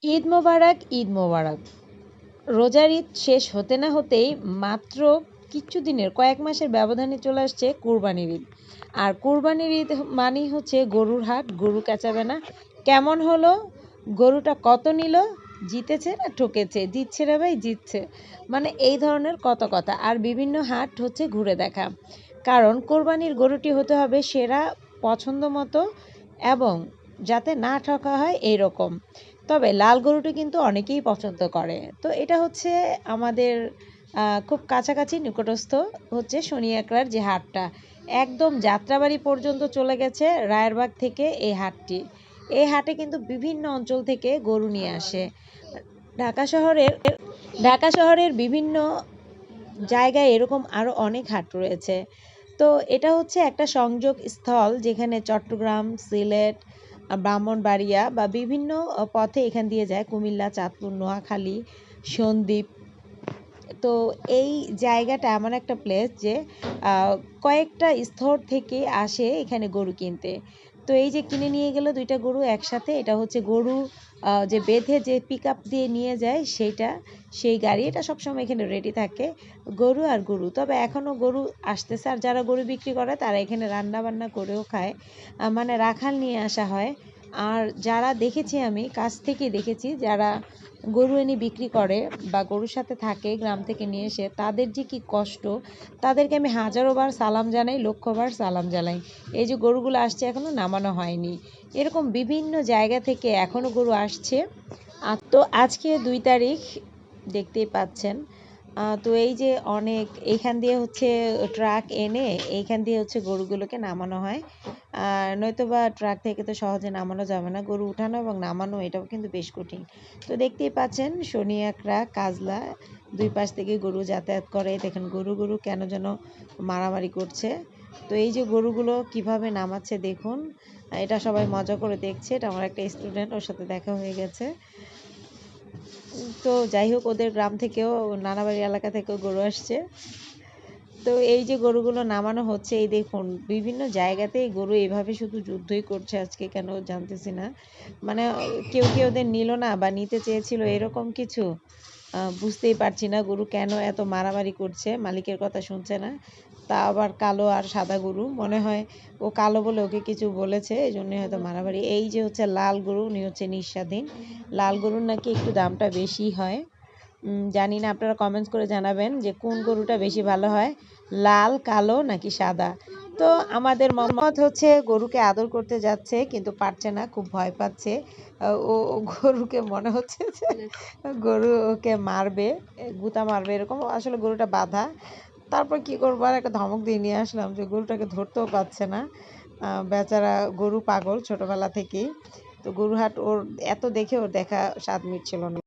ঈদ মোবারক, ঈদ মোবারক। রোজার ঈদ শেষ হতে না হতেই মাত্র কিছু দিনের কয়েক মাসের ব্যবধানে চলে আসছে কুরবানির ঈদ। আর কুরবানির ঈদ মানেই হচ্ছে গরুর হাট, গরু কেচাবে না। কেমন হলো? গরুটা কত নিল? জিতেছে না ঠকেছে? জিতছে রে ভাই জিতছে। মানে এই ধরনের কত কথা। আর বিভিন্ন হাট হচ্ছে ঘুরে দেখা। কারণ কোরবানির গরুটি হতে হবে সেরা, পছন্দ মতো এবং যাতে না ঠকা হয় এইরকম। তবে লাল গরুটি কিন্তু অনেকেই পছন্দ করে। তো এটা হচ্ছে আমাদের খুব কাছাকাছি নিকটস্থ হচ্ছে শনিয়াকড়ার যে হাটটা। একদম যাত্রাবাড়ি পর্যন্ত চলে গেছে রায়েরবাগ থেকে এই হাটটি। এই হাটে কিন্তু বিভিন্ন অঞ্চল থেকে গরু নিয়ে আসে। ঢাকা শহরের ঢাকা শহরের বিভিন্ন জায়গায় এরকম আরও অনেক হাট রয়েছে। তো এটা হচ্ছে একটা সংযোগ স্থল যেখানে চট্টগ্রাম, সিলেট, ব্রাহ্মণবাড়িয়া বা বিভিন্ন পথে এখান দিয়ে যায় কুমিল্লা, চাঁদপুর, নোয়াখালী, সন্দ্বীপ। তো এই জায়গাটা এমন একটা প্লেস যে কয়েকটা স্তর থেকে আসে এখানে গরু কিনতে। তো এই যে কিনে নিয়ে গেল ২টা গরু একসাথে, এটা হচ্ছে গরু যে বেঁধে যে পিকআপ দিয়ে নিয়ে যায় সেই গাড়ি এটা সবসময় এখানে রেডি থাকে। গরু আর গরু। তবে এখনও গরু আসতেছে আর যারা গরু বিক্রি করে তারা এখানে রান্না-বান্না করেও খায়। মানে রাখাল নিয়ে আসা হয়। আর যারা দেখেছি আমি কাছ থেকে দেখেছি যারা গরু এনে বিক্রি করে বা গরুর সাথে থাকে গ্রাম থেকে নিয়ে এসে তাদের যে কি কষ্ট, তাদেরকে আমি হাজারো বার সালাম জানাই, লক্ষবার সালাম জানাই। এই যে গরুগুলো আসছে এখনো নামানো হয়নি। এরকম বিভিন্ন জায়গা থেকে এখনো গরু আসছে। তো আজকে ২ তারিখ দেখতেই পাচ্ছেন। তো এই যে অনেক এইখান দিয়ে হচ্ছে ট্রাক এনে এইখান দিয়ে হচ্ছে গরুগুলোকে নামানো হয়। নয়তোবা ট্রাক থেকে তো সহজে নামানো যাবে না। গরু উঠানো এবং নামানো এটাও কিন্তু বেশ কঠিন। তো দেখতেই পাচ্ছেন শনিয়াকড়া, কাজলা ২ পাশ থেকে গরু যাতায়াত করে। দেখেন গরু কেন যেন মারামারি করছে। তো এই যে গরুগুলো কিভাবে নামাচ্ছে দেখুন। এটা সবাই মজা করে দেখছে। এটা আমার একটা স্টুডেন্ট, ওর সাথে দেখা হয়ে গেছে। তো যাই হোক ওদের গ্রাম থেকেও নানাবাড়ি এলাকা থেকেও গরু আসছে। তো এই যে গরুগুলো নামানো হচ্ছে এই দেখুন বিভিন্ন জায়গাতেই গরু এভাবে শুধু যুদ্ধই করছে আজকে কেন জানতেছি না। মানে কেউ ওদের নিল না বা নিতে চেয়েছিল এরকম কিছু বুঝতেই পারছি না। গরু কেন এত মারামারি করছে, মালিকের কথা শুনছে না। তা আবার কালো আর সাদা গরু, মনে হয় ও কালো বলে ওকে কিছু বলেছে এই জন্যই হয়তো মারামারি। এই যে হচ্ছে লাল গরু, উনি হচ্ছে নিঃস্বাধীন। লাল গরুর নাকি একটু দামটা বেশি হয়। জানি না, আপনারা কমেন্টস করে জানাবেন যে কোন গরুটা বেশি ভালো হয়, লাল, কালো নাকি সাদা। তো আমাদের মোহাম্মদ হচ্ছে গরুকে আদর করতে যাচ্ছে কিন্তু পারছে না, খুব ভয় পাচ্ছে। ও গরুকে মনে হচ্ছে যে গরু ওকে মারবে, গুতা মারবে এরকম। আসলে গরুটা বাঁধা। তারপর কি করবো, আর একটা ধমক দিয়ে নিয়ে আসলাম যে গরুটাকে ধরতেও পারছে না। বেচারা গরু পাগল ছোটবেলা থেকেই। তো গরু হাট ওর এত দেখে ওর দেখা স্বাদ মিটছিল না।